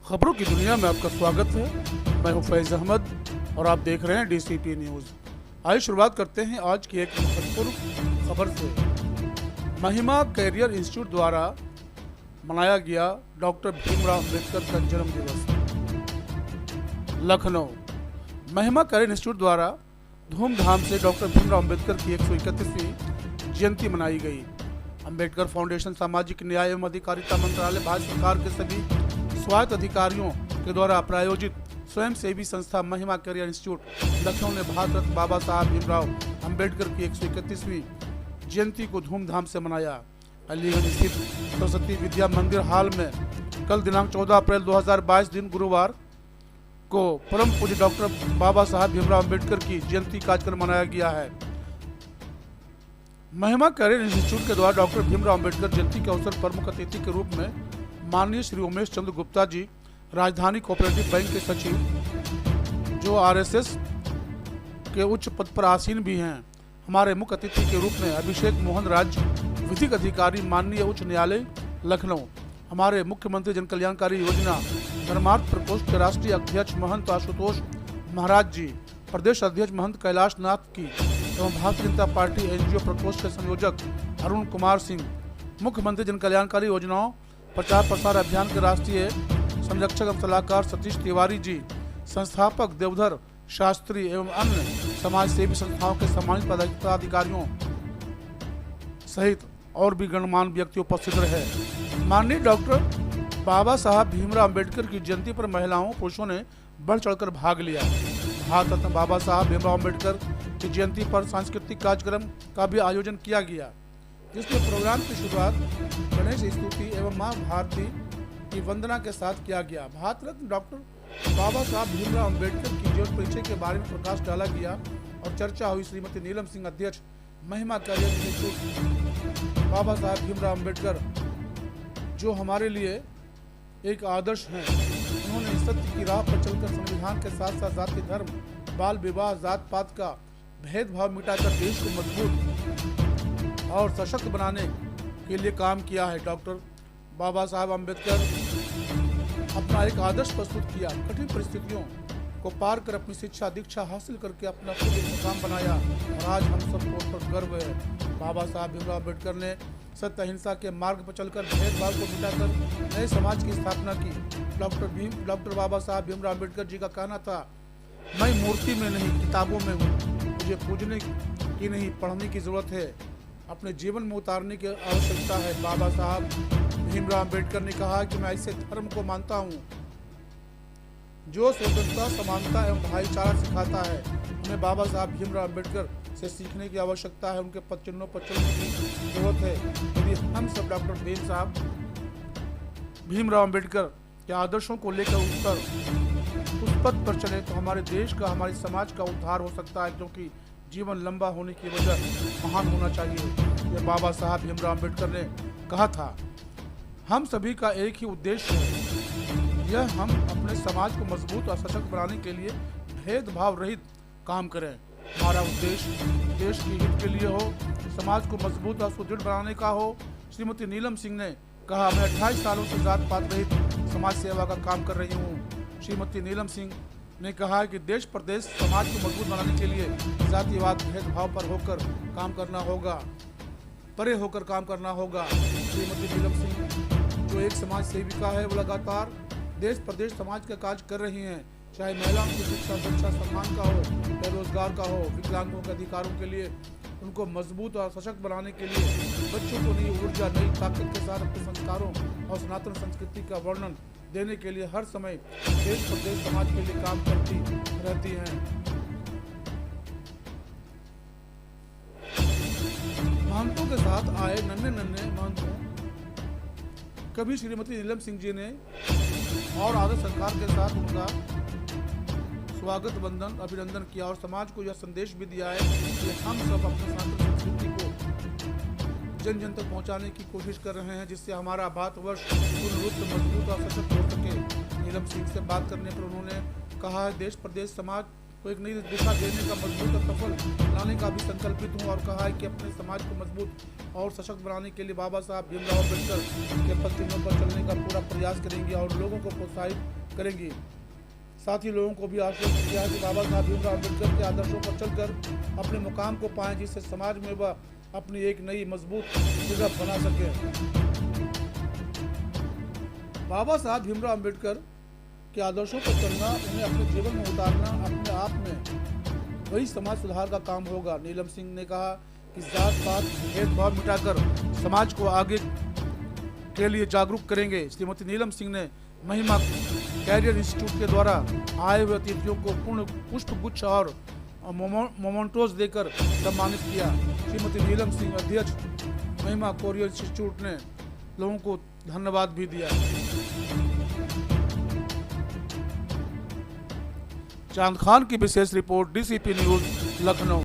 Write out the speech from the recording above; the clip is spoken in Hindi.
खबरों की दुनिया में आपका स्वागत है। मैं हूं फैज अहमद और आप देख रहे हैं डीसीपी न्यूज़। आइए शुरुआत करते हैं आज की एक महत्वपूर्ण खबर से। महिमा कैरियर इंस्टीट्यूट द्वारा मनाया गया डॉक्टर भीमराव अम्बेडकर का जन्म दिवस। लखनऊ महिमा कैरियर इंस्टीट्यूट द्वारा धूमधाम से डॉक्टर भीमराव अम्बेडकर की 131वीं जयंती मनाई गई। अम्बेडकर फाउंडेशन सामाजिक न्याय एवं अधिकारिता मंत्रालय भारत सरकार के सभी स्वायत्त अधिकारियों के द्वारा प्रायोजित स्वयं सेवी संस्था महिमा कैरियर इंस्टीट्यूट लखनऊ ने भारत रत्न बाबा साहब भीमराव अम्बेडकर की 131वीं जयंती को धूमधाम से मनाया। अलीगंज स्थित सरस्वती विद्या मंदिर हॉल में कल दिनांक 14 अप्रैल 2022 दिन गुरुवार को परम पूज्य डॉक्टर बाबा साहब भीमराव अम्बेडकर की जयंती कार्यक्रम मनाया गया है। महिमा कैरियर इंस्टीट्यूट के द्वारा डॉक्टर भीमराव अम्बेडकर जयंती के अवसर पर मुख्य अतिथि के रूप में माननीय श्री उमेश चंद्र गुप्ता जी, राजधानी कोऑपरेटिव बैंक के सचिव, जो आरएसएस के उच्च पद पर आसीन भी हैं, हमारे मुख्य अतिथि के रूप में अभिषेक मोहन राज्य विधिक अधिकारी माननीय उच्च न्यायालय लखनऊ, हमारे मुख्यमंत्री जन कल्याणकारी योजना धर्मार्थ प्रकोष्ठ के राष्ट्रीय अध्यक्ष महंत आशुतोष महाराज जी, प्रदेश अध्यक्ष महंत कैलाश नाथ की एवं भारतीय जनता पार्टी एनजीओ प्रकोष्ठ के संयोजक अरुण कुमार सिंह, मुख्यमंत्री जन कल्याणकारी योजनाओं प्रचार प्रसार अभियान के राष्ट्रीय संरक्षक एवं सलाहकार सतीश तिवारी जी, संस्थापक देवधर शास्त्री एवं अन्य समाज सेवी संस्थाओं के सम्मानित पदाधिकारियों सहित और भी गणमान्य व्यक्ति उपस्थित रहे। माननीय डॉक्टर बाबा साहब भीमराव अम्बेडकर की जयंती पर महिलाओं पुरुषों ने बढ़ चढ़कर भाग लिया। भारत रत्न बाबा साहब भीमराव अम्बेडकर की जयंती पर सांस्कृतिक कार्यक्रम का भी आयोजन किया गया, जिसमें प्रोग्राम की शुरुआत गणेश स्तुति एवं मां भारती की वंदना के साथ किया गया। भारत रत्न डॉक्टर बाबा साहब भीमराव अम्बेडकर की जीवन परिचय के बारे में प्रकाश डाला गया और चर्चा हुई। श्रीमती नीलम सिंह, अध्यक्ष महिमा कैरियर इंस्टीट्यूट। बाबा साहब भीमराव अम्बेडकर जो हमारे लिए एक आदर्श हैं, उन्होंने सत्य की राह पर चलकर संविधान के साथ साथ जाति धर्म, बाल विवाह, जात पात का भेदभाव मिटाकर देश को मजबूत और सशक्त बनाने के लिए काम किया है। डॉक्टर बाबा साहब अम्बेडकर अपना एक आदर्श प्रस्तुत किया, कठिन परिस्थितियों को पार कर अपनी शिक्षा दीक्षा हासिल करके अपना खुद एक मुकाम बनाया और आज हम सबको उस पर गर्व है। बाबा साहब भीमराव अम्बेडकर ने सत्य अहिंसा के मार्ग पर चलकर भेदभाव को मिटाकर नए समाज की स्थापना की। डॉक्टर बाबा साहब भीमराव अम्बेडकर जी का कहना था, मैं मूर्ति में नहीं किताबों में हूँ, मुझे पूजने की नहीं पढ़ने की जरूरत है, अपने जीवन में उतारने की आवश्यकता है। बाबा साहब भीमराव अम्बेडकर ने कहा कि मैं ऐसे धर्म को मानता हूँ जो स्वतंत्रता, समानता एवं भाईचारा सिखाता है। हमें बाबा साहब भीमराव अम्बेडकर से सीखने की आवश्यकता है, उनके पद चिन्हों पर चलने की जरूरत है। यदि हम सब डॉक्टर भीमराव अम्बेडकर के आदर्शों को लेकर उस पद पर चले तो हमारे देश का, हमारे समाज का उद्धार हो सकता है, क्योंकि जीवन लंबा होने की वजह महान होना चाहिए। यह बाबा साहब भीमराव अम्बेडकर ने कहा था। हम सभी का एक ही उद्देश्य है, यह हम अपने समाज को मजबूत और सशक्त बनाने के लिए भेदभाव रहित काम करें। हमारा उद्देश्य देश की हित के लिए हो, समाज को मजबूत और सुदृढ़ बनाने का हो। श्रीमती नीलम सिंह ने कहा, मैं 28 सालों से जात पात रहित समाज सेवा का काम कर रही हूँ। श्रीमती नीलम सिंह ने कहा कि देश प्रदेश समाज को मजबूत बनाने के लिए जातिवाद भेदभाव पर होकर काम करना होगा, परे होकर काम करना होगा। श्रीमती नीलम सिंह जो एक समाज सेविका है, वो लगातार देश प्रदेश समाज का कार्य कर रही हैं, चाहे महिलाओं की शिक्षा, सुरक्षा, सम्मान का हो, बेरोजगार का हो, विकलांगों के अधिकारों के लिए उनको मजबूत और सशक्त बनाने के लिए बच्चों को नई ऊर्जा, नई ताकत के साथ अपने संस्कारों और सनातन संस्कृति का वर्णन देने के लिए हर समय देश प्रदेश समाज के लिए काम करती रहती हैं। महंतों के साथ आए नन्हे महंतों कभी श्रीमती नीलम सिंह जी ने और आदर सरकार के साथ उनका स्वागत वंदन अभिनंदन किया और समाज को यह संदेश भी दिया है कि हम सब अपने सनातन संस्कृति को जन जन तक पहुंचाने की कोशिश कर रहे हैं, जिससे हमारा भारतवर्ष पुनरुत्थ, मजबूत और सशक्त हो सके। नीलम सिंह से बात करने पर उन्होंने कहा, देश प्रदेश समाज को एक नई दिशा देने का मजबूत और सफल लाने का भी संकल्पित हूँ और कहा है कि अपने समाज को मजबूत और सशक्त बनाने के लिए बाबा साहब भीमराव अम्बेडकर के पत्तियों पर चलने का पूरा प्रयास करेंगे और लोगों को प्रोत्साहित करेंगे। साथ ही लोगों को भी आश्वस्त किया है कि बाबा साहब भीमराव अम्बेडकर के आदर्शों पर चलकर अपने मुकाम को पाएं, जिससे समाज में वह अपनी एक नई मजबूत जगह बना सके। बाबा साहब भीमराव अम्बेडकर के आदर्शों पर चलना, उन्हें अपने जीवन में उतारना अपने आप में वही समाज सुधार का काम होगा। नीलम सिंह ने कहा कि जात पात भेदभाव मिटाकर समाज को आगे के लिए जागरूक करेंगे। श्रीमती नीलम सिंह ने महिमा कैरियर इंस्टीट्यूट के द्वारा आए हुए अतिथियों को पूर्ण पुष्प गुच्छ और मोमेंटोज देकर सम्मानित किया। श्रीमती नीलम सिंह अध्यक्ष महिमा कैरियर इंस्टीट्यूट ने लोगों को धन्यवाद भी दिया। चांद खान की विशेष रिपोर्ट, डीसीपी न्यूज, लखनऊ।